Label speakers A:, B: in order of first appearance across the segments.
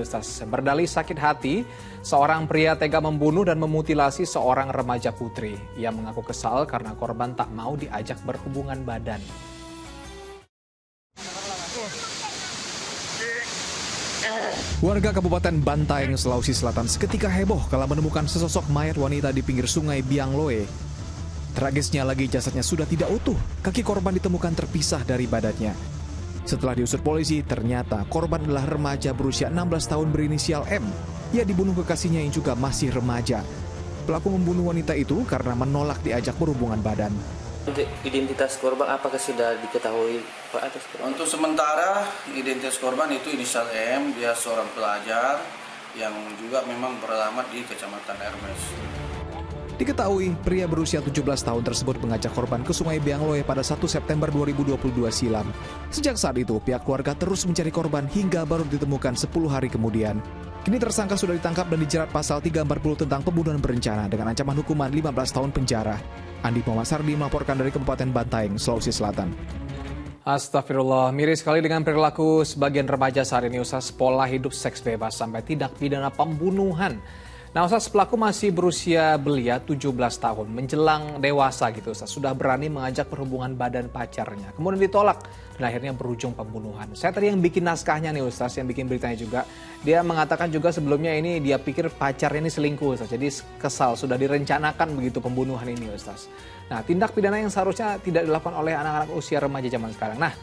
A: Ustaz. Berdalih sakit hati, seorang pria tega membunuh dan memutilasi seorang remaja putri. Ia mengaku kesal karena korban tak mau diajak berhubungan badan. Warga Kabupaten Bantaeng, Sulawesi Selatan seketika heboh kala menemukan sesosok mayat wanita di pinggir sungai Biangloe. Tragisnya lagi jasadnya sudah tidak utuh, kaki korban ditemukan terpisah dari badannya. Setelah diusut polisi, ternyata korban adalah remaja berusia 16 tahun berinisial M. Ia dibunuh kekasihnya yang juga masih remaja. Pelaku membunuh wanita itu karena menolak diajak berhubungan badan.
B: Untuk identitas korban apakah sudah diketahui Pak atas korban?
C: Untuk sementara identitas korban itu inisial M, dia seorang pelajar yang juga memang beralamat di Kecamatan Hermes.
A: Diketahui, pria berusia 17 tahun tersebut mengajak korban ke Sungai Biangloe pada 1 September 2022 silam. Sejak saat itu, pihak keluarga terus mencari korban hingga baru ditemukan 10 hari kemudian. Kini tersangka sudah ditangkap dan dijerat pasal 340 tentang pembunuhan berencana dengan ancaman hukuman 15 tahun penjara. Andi Muhammad Sardi melaporkan dari Kabupaten Bantaeng, Sulawesi Selatan. Astagfirullah, miris sekali dengan perilaku sebagian remaja saat ini, Ustaz. Pola hidup seks bebas sampai tindak pidana pembunuhan. Nah, Ustaz, pelaku masih berusia belia 17 tahun, menjelang dewasa gitu, Ustaz. Sudah berani mengajak perhubungan badan pacarnya. Kemudian ditolak dan akhirnya berujung pembunuhan. Saya tadi yang bikin naskahnya nih, Ustaz, yang bikin beritanya juga. Dia mengatakan juga sebelumnya ini dia pikir pacarnya ini selingkuh, Ustaz. Jadi kesal, sudah direncanakan begitu pembunuhan ini, Ustaz. Nah, tindak pidana yang seharusnya tidak dilakukan oleh anak-anak usia remaja zaman sekarang. Nah,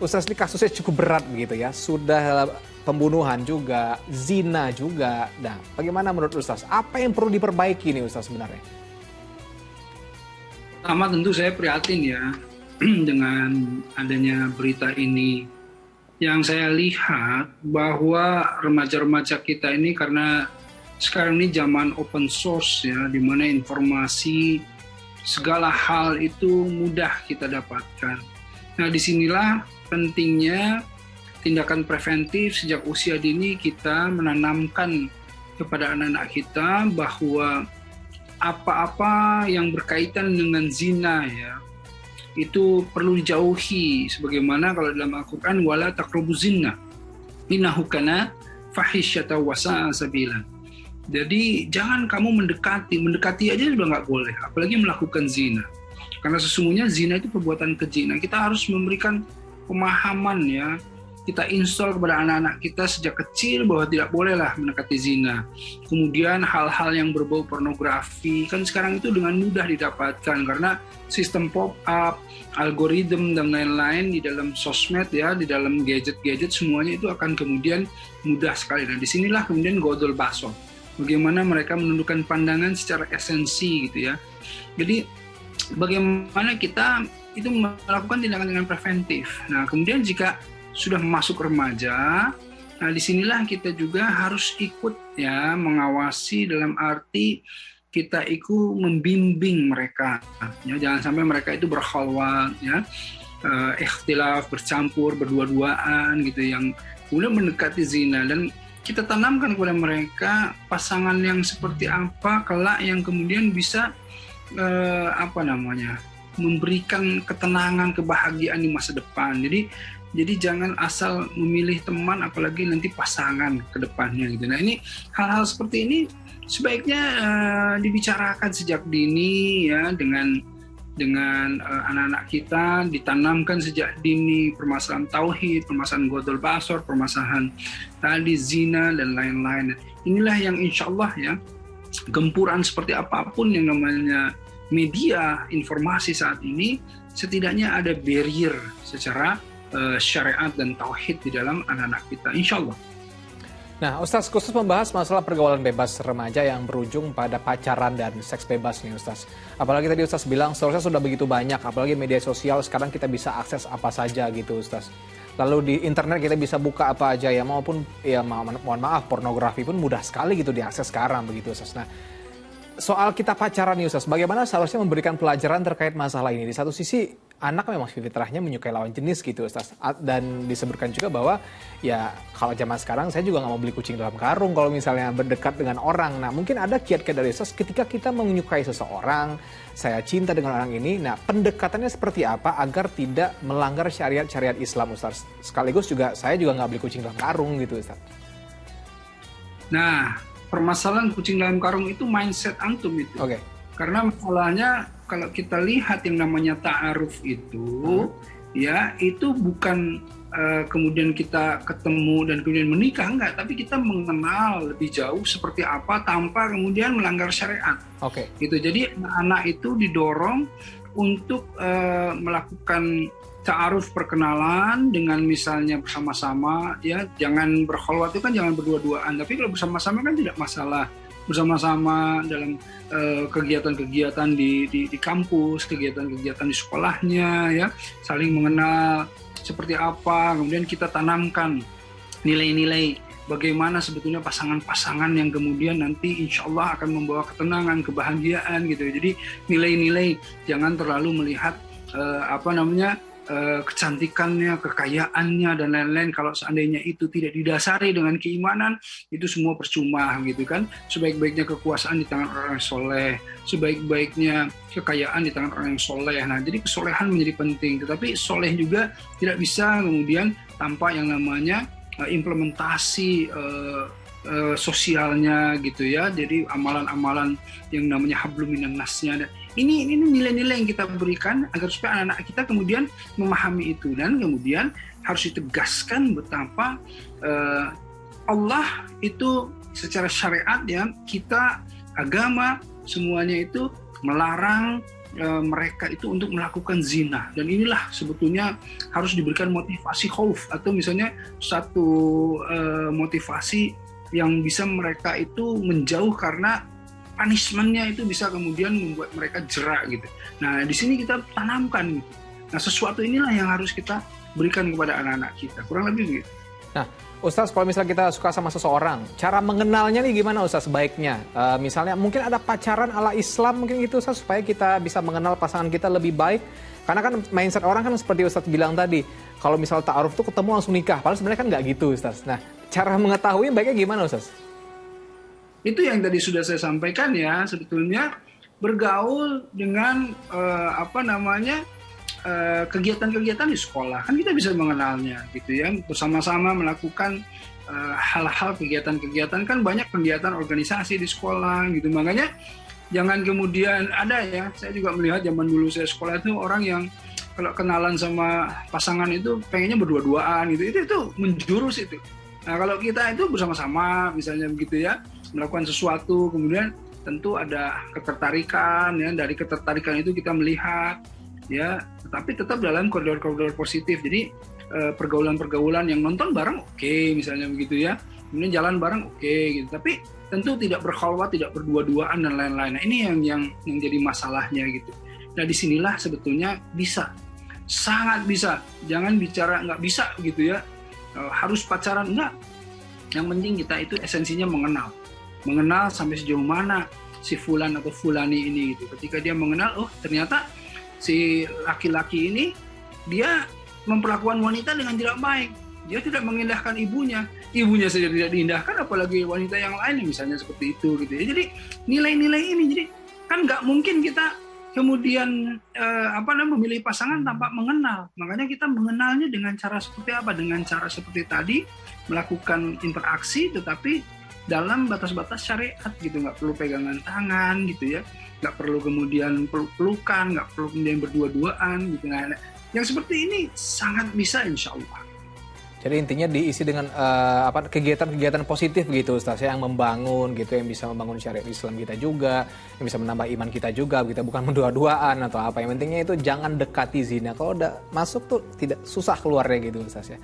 A: Ustaz, ini kasusnya cukup berat begitu ya. Sudah pembunuhan juga, zina juga. Nah, bagaimana menurut Ustaz? Apa yang perlu diperbaiki nih Ustaz sebenarnya?
D: Pertama tentu saya prihatin ya dengan adanya berita ini. Yang saya lihat bahwa remaja-remaja kita ini karena sekarang ini zaman open source ya, di mana informasi segala hal itu mudah kita dapatkan. Nah, disinilah pentingnya tindakan preventif sejak usia dini kita menanamkan kepada anak-anak kita bahwa apa-apa yang berkaitan dengan zina ya itu perlu dijauhi, sebagaimana kalau dalam Al-Quran wala taqrabuz zina innahu kana fahisyata wa sa'a sabila. Jadi jangan kamu mendekati aja sudah nggak boleh, apalagi melakukan zina. Karena sesungguhnya zina itu perbuatan keji. Nah, kita harus memberikan pemahaman ya, kita install kepada anak-anak kita sejak kecil bahwa tidak bolehlah mendekati zina. Kemudian hal-hal yang berbau pornografi kan sekarang itu dengan mudah didapatkan karena sistem pop-up, algoritma dan lain-lain di dalam sosmed ya, di dalam gadget-gadget semuanya itu akan kemudian mudah sekali. Nah, disinilah kemudian godol baso. Bagaimana mereka menundukkan pandangan secara esensi gitu ya. Jadi bagaimana kita itu melakukan tindakan preventif. Nah, kemudian jika sudah masuk remaja, nah disinilah kita juga harus ikut ya mengawasi dalam arti kita ikut membimbing mereka. Ya, jangan sampai mereka itu berkhalwat ya, ikhtilaf, bercampur, berdua-duaan gitu yang kemudian mendekati zina, dan kita tanamkan kepada mereka pasangan yang seperti apa kelak yang kemudian bisa memberikan ketenangan, kebahagiaan di masa depan. Jadi jangan asal memilih teman, apalagi nanti pasangan ke depannya gitu. Nah, ini hal-hal seperti ini sebaiknya dibicarakan sejak dini ya dengan anak-anak kita, ditanamkan sejak dini permasalahan tauhid, permasalahan godol basor, permasalahan tadi zina dan lain-lain. Inilah yang insya Allah ya, gempuran seperti apapun yang namanya media informasi saat ini, setidaknya ada barrier secara syariat dan tauhid di dalam anak-anak kita, insya Allah.
A: Nah, Ustaz, khusus membahas masalah pergaulan bebas remaja yang berujung pada pacaran dan seks bebas nih, Ustaz. Apalagi tadi Ustaz bilang seharusnya sudah begitu banyak, apalagi media sosial sekarang kita bisa akses apa saja gitu, Ustaz. Lalu di internet kita bisa buka apa aja ya, maupun ya mohon maaf, pornografi pun mudah sekali gitu diakses sekarang begitu, Ustaz. Nah, soal kita pacaran nih Ustaz, bagaimana seharusnya memberikan pelajaran terkait masalah ini? Di satu sisi, anak memang fitrahnya menyukai lawan jenis gitu Ustaz. Dan disebutkan juga bahwa ya kalau zaman sekarang saya juga nggak mau beli kucing dalam karung kalau misalnya berdekat dengan orang. Nah, mungkin ada kiat-kiat dari Ustaz ketika kita menyukai seseorang, saya cinta dengan orang ini, nah pendekatannya seperti apa agar tidak melanggar syariat-syariat Islam Ustaz? Sekaligus juga saya juga nggak beli kucing dalam karung gitu Ustaz.
D: Nah, permasalahan kucing dalam karung itu mindset antum itu.
A: Oke.
D: Karena masalahnya kalau kita lihat yang namanya ta'aruf itu, ya itu bukan kemudian kita ketemu dan kemudian menikah, enggak, tapi kita mengenal lebih jauh seperti apa tanpa kemudian melanggar syariat.
A: Oke.
D: Gitu. Jadi anak itu didorong untuk melakukan ta'aruf, perkenalan dengan misalnya bersama-sama, ya jangan berkholwat itu kan jangan berdua-duaan, tapi kalau bersama-sama kan tidak masalah. Bersama-sama dalam kegiatan-kegiatan di kampus, kegiatan-kegiatan di sekolahnya, ya saling mengenal seperti apa, kemudian kita tanamkan nilai-nilai bagaimana sebetulnya pasangan-pasangan yang kemudian nanti insya Allah akan membawa ketenangan, kebahagiaan gitu. Jadi nilai-nilai, jangan terlalu melihat kecantikannya, kekayaannya dan lain-lain. Kalau seandainya itu tidak didasari dengan keimanan, itu semua percuma gitu kan. Sebaik-baiknya kekuasaan di tangan orang yang soleh, sebaik-baiknya kekayaan di tangan orang yang soleh. Nah, jadi kesolehan menjadi penting. Tetapi soleh juga tidak bisa kemudian tanpa yang namanya implementasi sosialnya gitu ya. Jadi amalan-amalan yang namanya hablum minan nasnya. Ini nilai-nilai yang kita berikan agar supaya anak-anak kita kemudian memahami itu, dan kemudian harus ditegaskan betapa Allah itu secara syariat, ya kita agama semuanya itu melarang mereka itu untuk melakukan zina, dan inilah sebetulnya harus diberikan motivasi khauf atau misalnya satu motivasi yang bisa mereka itu menjauh karena punishment-nya itu bisa kemudian membuat mereka jerak gitu. Nah, di sini kita tanamkan gitu. Nah, sesuatu inilah yang harus kita berikan kepada anak-anak kita. Kurang lebih begitu.
A: Nah, Ustaz, kalau misalnya kita suka sama seseorang, cara mengenalnya nih gimana Ustaz sebaiknya? Misalnya mungkin ada pacaran ala Islam mungkin gitu Ustaz, supaya kita bisa mengenal pasangan kita lebih baik. Karena kan mindset orang kan seperti Ustaz bilang tadi, kalau misal ta'aruf tuh ketemu langsung nikah. Padahal sebenarnya kan nggak gitu Ustaz. Nah, cara mengetahui baiknya gimana Ustaz?
D: Itu yang tadi sudah saya sampaikan ya, sebetulnya bergaul dengan kegiatan-kegiatan di sekolah, kan kita bisa mengenalnya gitu ya, bersama-sama melakukan hal-hal kegiatan-kegiatan, kan banyak kegiatan organisasi di sekolah gitu. Makanya jangan kemudian ada ya, saya juga melihat zaman dulu saya sekolah itu orang yang kalau kenalan sama pasangan itu pengennya berdua-duaan gitu, itu menjurus itu. Nah, kalau kita itu bersama-sama misalnya begitu ya, melakukan sesuatu, kemudian tentu ada ketertarikan ya, dari ketertarikan itu kita melihat ya, tetapi tetap dalam koridor-koridor positif. Jadi pergaulan-pergaulan yang nonton bareng oke, misalnya begitu ya, kemudian jalan bareng oke gitu, tapi tentu tidak berkhalwat, tidak berdua-duaan dan lain-lain. Nah, ini yang jadi masalahnya gitu. Nah, disinilah sebetulnya bisa, sangat bisa, jangan bicara nggak bisa gitu ya, harus pacaran enggak. Yang penting kita itu esensinya mengenal sampai sejauh mana si fulan atau fulani ini gitu. Ketika dia mengenal, oh ternyata si laki-laki ini dia memperlakukan wanita dengan tidak baik, dia tidak mengindahkan ibunya saja tidak diindahkan, apalagi wanita yang lain misalnya seperti itu gitu ya. Jadi nilai-nilai ini, jadi kan nggak mungkin kita kemudian memilih pasangan tanpa mengenal. Makanya kita mengenalnya dengan cara seperti apa? Dengan cara seperti tadi, melakukan interaksi tetapi dalam batas-batas syariat gitu, nggak perlu pegangan tangan gitu ya, nggak perlu kemudian peluk-pelukan, nggak perlu kemudian berdua-duaan gitu. Nah, yang seperti ini sangat bisa insya Allah.
A: Jadi intinya diisi dengan kegiatan-kegiatan positif gitu Ustaz, yang membangun gitu, yang bisa membangun syariat Islam kita juga, yang bisa menambah iman kita juga, kita bukan berdua-duaan atau apa. Yang pentingnya itu jangan dekati zina. Kalau udah masuk tuh tidak susah keluarnya gitu Ustaz ya.